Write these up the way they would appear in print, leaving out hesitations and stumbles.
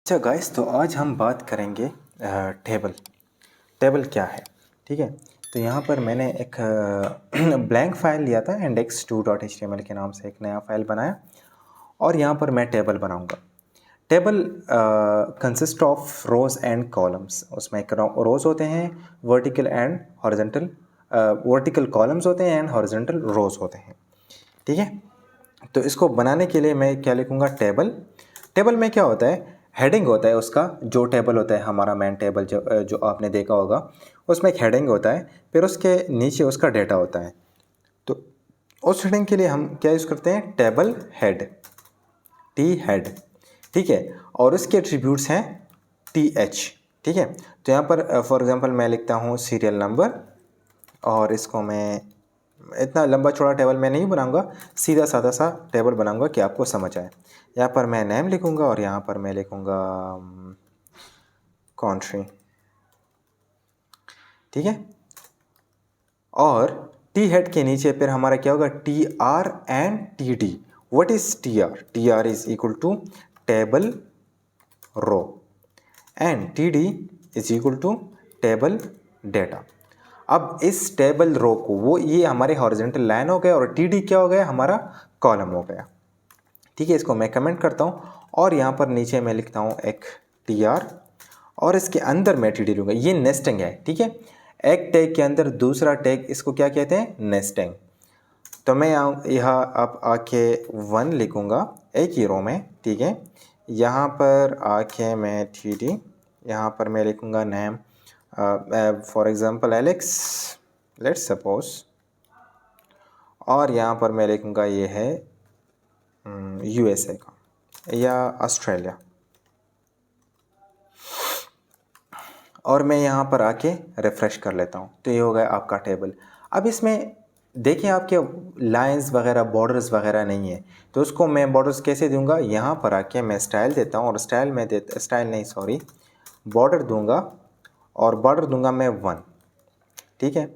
अच्छा गाइस, तो आज हम बात करेंगे टेबल। टेबल क्या है? ठीक है, तो यहाँ पर मैंने एक ब्लैंक फाइल लिया था index2.html के नाम से एक नया फाइल बनाया और यहाँ पर मैं टेबल बनाऊँगा। Table consist of rows and columns. उसमें एक रोज़ होते हैं, vertical and horizontal, vertical columns होते हैं एंड हॉरिजॉन्टल रोज़ होते हैं। ठीक है, तो इसको बनाने के लिए मैं क्या लिखूँगा? टेबल। टेबल में क्या होता है? हेडिंग होता है उसका। जो टेबल होता है हमारा मेन टेबल जो आपने देखा होगा, उसमें एक हेडिंग होता है, फिर उसके नीचे उसका डेटा होता है। तो उस हेडिंग के लिए हम क्या यूज़ करते हैं? Table head, T head. ठीक है, और उसके एट्रीब्यूट्स हैं टी एच। ठीक है, तो यहाँ पर फॉर एग्जांपल मैं लिखता हूँ सीरियल नंबर, और इसको मैं इतना लंबा चौड़ा टेबल मैं नहीं बनाऊंगा, सीधा साधा सा टेबल बनाऊंगा कि आपको समझ आए। यहाँ पर मैं नेम लिखूंगा और यहाँ पर मैं लिखूंगा कंट्री। ठीक है, और टी हेड के नीचे फिर हमारा क्या होगा? T R and T D. What is T R? T R is equal to table row and T D is equal to table data. अब इस टेबल रो को, वो ये हमारे हॉरिजॉन्टल लाइन हो गया और टी डी क्या हो गया? हमारा कॉलम हो गया। ठीक है, इसको मैं कमेंट करता हूँ और यहाँ पर नीचे मैं लिखता हूँ एक टी आर और इसके अंदर मैं टी डी लूँगा। ये नेस्टिंग है। ठीक है, एक टैग के अंदर दूसरा टैग, इसको क्या कहते हैं? नेस्टिंग। तो मैं यहाँ अब आके 1 लिखूँगा एक ही रो में। ठीक है, यहाँ पर आके मैं टी डी, यहाँ पर मैं लिखूँगा name, for example Alex, let's suppose, और यहाँ पर मैं लिखूँगा ये है यूएसए का या ऑस्ट्रेलिया, और मैं यहाँ पर आके रिफ़्रेश कर लेता हूँ। तो ये हो गया आपका टेबल। अब इसमें देखिए आपके लाइंस वगैरह, बॉर्डर्स वगैरह नहीं है, तो उसको मैं बॉर्डर्स कैसे दूंगा? यहाँ पर आके मैं स्टाइल देता हूँ और स्टाइल में स्टाइल नहीं सॉरी, बॉर्डर दूंगा और बॉर्डर दूंगा मैं 1। ठीक है,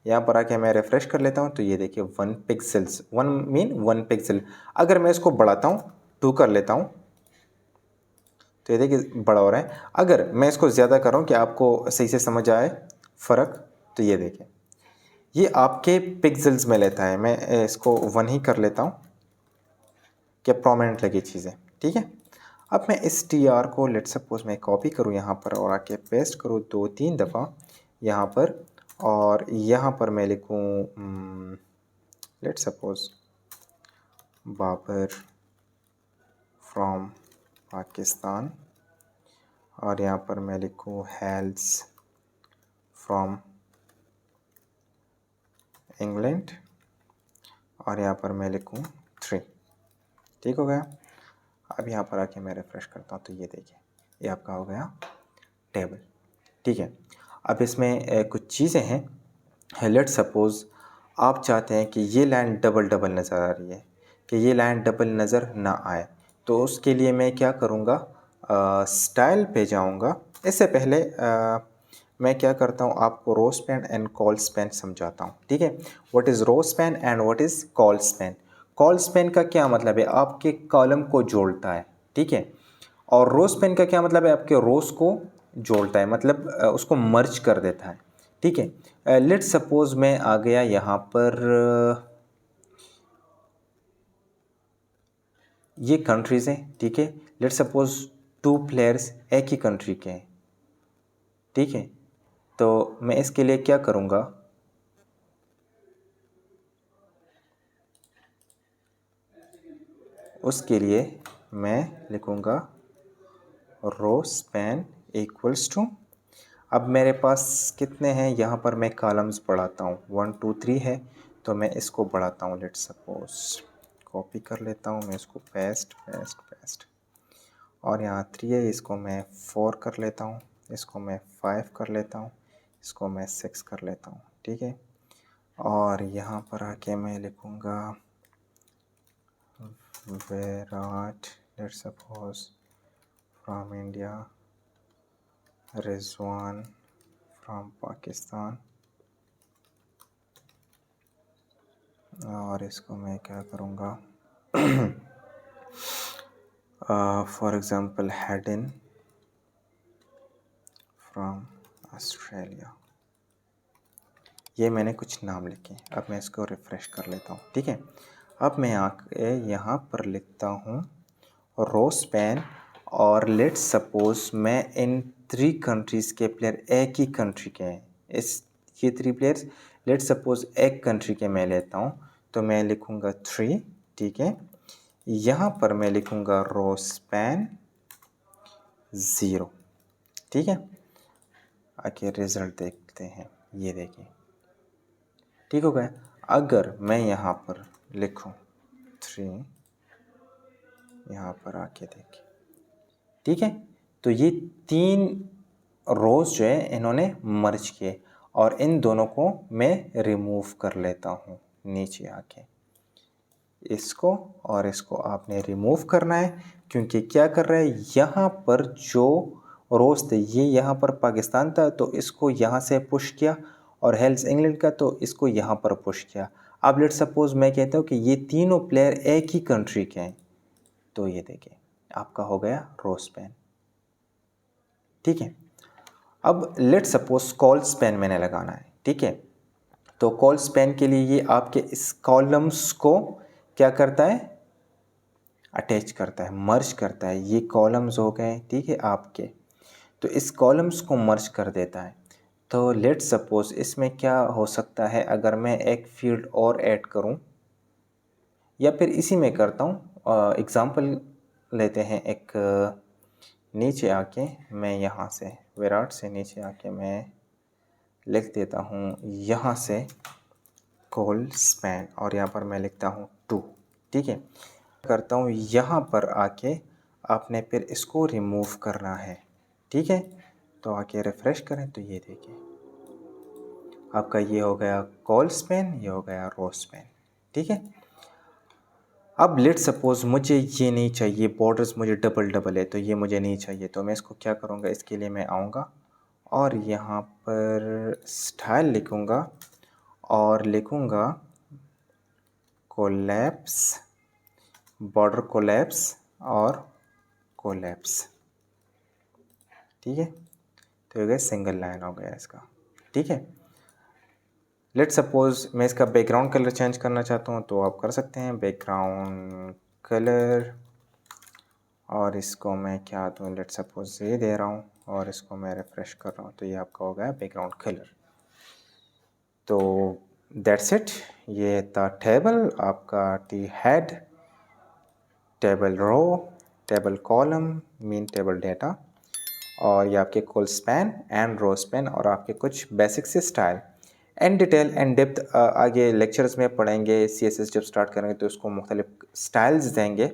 यहाँ पर आके मैं रिफ़्रेश कर लेता हूँ तो ये देखिए 1 पिक्सल्स, 1 मीन 1 पिक्सल। अगर मैं इसको बढ़ाता हूँ 2 कर लेता हूँ तो ये देखिए बड़ा हो रहा है। अगर मैं इसको ज़्यादा कर रहा हूँ कि आपको सही से समझ आए फ़र्क, तो ये देखिए ये आपके पिक्सल्स में लेता है। मैं इसको 1 ही कर लेता हूँ कि प्रोमिनेंट लगी चीज़ें। ठीक है, अब मैं इस टी आर को लेट सपोज मैं कॉपी करूँ यहाँ पर और आके पेस्ट करूँ 2-3 दफ़ा यहाँ पर, और यहाँ पर मैं लिखूँ let suppose Babar from Pakistan, और यहाँ पर मैं लिखूँ हेल्स फ्रॉम इंग्लैंड, और यहाँ पर मैं लिखूँ 3। ठीक हो गया। अब यहाँ पर आके मैं रिफ़्रेश करता हूँ तो ये देखिए ये आपका हो गया टेबल। ठीक है, अब इसमें कुछ चीज़ें हैं। लेट सपोज़ आप चाहते हैं कि ये लाइन डबल डबल नज़र आ रही है, कि ये लाइन डबल नज़र ना आए, तो उसके लिए मैं क्या करूँगा? स्टाइल पे जाऊँगा। इससे पहले मैं क्या करता हूँ, आपको row span and col span समझाता हूँ। ठीक है, what is row span and what is col span. Col span का क्या मतलब है? आपके कॉलम को जोड़ता है। ठीक है, और रो स्पैन का क्या मतलब है? आपके रोज़ को जोड़ता है, मतलब उसको मर्ज कर देता है। ठीक है, लेट सपोज मैं आ गया यहाँ पर, ये कंट्रीज़ हैं। ठीक है, लेट सपोज 2 प्लेयर्स एक ही कंट्री के हैं। ठीक है, तो मैं इसके लिए क्या करूँगा? उसके लिए मैं लिखूँगा रो स्पैन इक्वल्स टू, अब मेरे पास कितने हैं? यहाँ पर मैं कॉलम्स बढ़ाता हूँ, 1 2 3 है, तो मैं इसको बढ़ाता हूँ। लेट सपोज कॉपी कर लेता हूँ मैं इसको, पेस्ट पेस्ट पेस्ट, और यहाँ 3 है, इसको मैं 4 कर लेता हूँ, इसको मैं 5 कर लेता हूँ, इसको मैं 6 कर लेता हूँ। ठीक है, और यहाँ पर आके मैं लिखूँगा Virat, let suppose from India, Rizwan from Pakistan, और इसको मैं क्या करूँगा? For example head in from Australia. ये मैंने कुछ नाम लिखे। अब मैं इसको रिफ़्रेश कर लेता हूँ, ठीक है। अब मैं आके यहाँ पर लिखता हूँ रोस्पेन, और लेट्स सपोज मैं इन 3 कंट्रीज़ के प्लेयर एक ही कंट्री के हैं। ये 3 प्लेयर्स लेट्स सपोज एक कंट्री के मैं लेता हूँ, तो मैं लिखूँगा 3, ठीक है। यहाँ पर मैं लिखूँगा रोस्पेन 0, ठीक है। आगे रिज़ल्ट देखते हैं, ये देखिए ठीक हो गया। अगर मैं यहाँ पर लिखूँ 3, यहाँ पर आके देखिए, ठीक है। तो ये 3 रोज़ जो है इन्होंने मर्ज किए, और इन दोनों को मैं रिमूव कर लेता हूँ नीचे आके। इसको और इसको आपने रिमूव करना है, क्योंकि क्या कर रहा है, यहाँ पर जो रोज़ थे ये यहाँ पर पाकिस्तान था, तो इसको यहाँ से पुश किया, और हेल्स इंग्लैंड का तो इसको यहाँ पर पुश किया। अब लेट्स सपोज मैं कहता हूँ कि ये तीनों प्लेयर एक ही कंट्री के हैं, तो ये देखिए आपका हो गया रोस्पेन, ठीक है। अब लेट्स सपोज कॉल स्पेन मैंने लगाना है, ठीक है। तो कॉल स्पेन के लिए ये आपके इस कॉलम्स को क्या करता है, अटैच करता है, मर्ज करता है। ये कॉलम्स हो गए, ठीक है आपके, तो इस कॉलम्स को मर्ज कर देता है। तो लेट्स सपोज इसमें क्या हो सकता है, अगर मैं एक फील्ड और ऐड करूं, या फिर इसी में करता हूं, एग्जांपल लेते हैं एक, नीचे आके मैं यहाँ से विराट से नीचे आके मैं लिख देता हूँ यहाँ से कॉल स्पेन, और यहाँ पर मैं लिखता हूँ 2, ठीक है। करता हूँ यहाँ पर आके आपने फिर इसको रिमूव करना है, ठीक है। तो आके रिफ़्रेश करें तो ये देखिए आपका ये हो गया कॉल स्पेन, ये हो गया रो स्पेन, ठीक है। अब लेट सपोज मुझे ये नहीं चाहिए, बॉर्डर्स मुझे डबल डबल है, तो ये मुझे नहीं चाहिए, तो मैं इसको क्या करूँगा, इसके लिए मैं आऊँगा और यहाँ पर स्टाइल लिखूँगा, और लिखूँगा कोलैप्स, बॉर्डर कोलैप्स और कोलैप्स, ठीक है। तो ये गया सिंगल लाइन हो गया इसका, ठीक है। लेट सपोज मैं इसका बैकग्राउंड कलर चेंज करना चाहता हूँ, तो आप कर सकते हैं बैकग्राउंड कलर, और इसको मैं क्या दूँ, लेट सपोज ये दे रहा हूँ, और इसको मैं रिफ़्रेश कर रहा हूँ, तो ये आपका हो गया बैकग्राउंड कलर। तो दैट्स इट, ये था टेबल आपका, T head, table row, table column, mean table data, और ये आपके col span and row span, और आपके कुछ बेसिक से style and detail and depth आगे लेक्चर्स में पढ़ेंगे। CSS जब स्टार्ट करेंगे तो उसको मुख्तलिफ स्टाइल्स देंगे,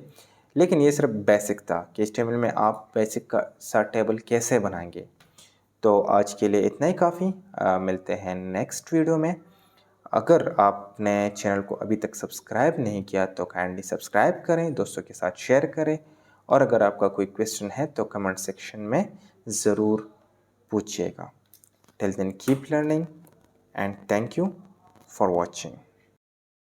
लेकिन ये सिर्फ बेसिक था कि HTML में आप बेसिक का सा टेबल कैसे बनाएंगे। तो आज के लिए इतना ही काफ़ी, मिलते हैं नेक्स्ट वीडियो में। अगर आपने चैनल को अभी तक सब्सक्राइब नहीं किया तो काइंडली सब्सक्राइब करें, दोस्तों के साथ शेयर करें, और अगर आपका कोई क्वेश्चन है तो कमेंट सेक्शन में ज़रूर पूछिएगा। Till then keep learning and thank you for watching.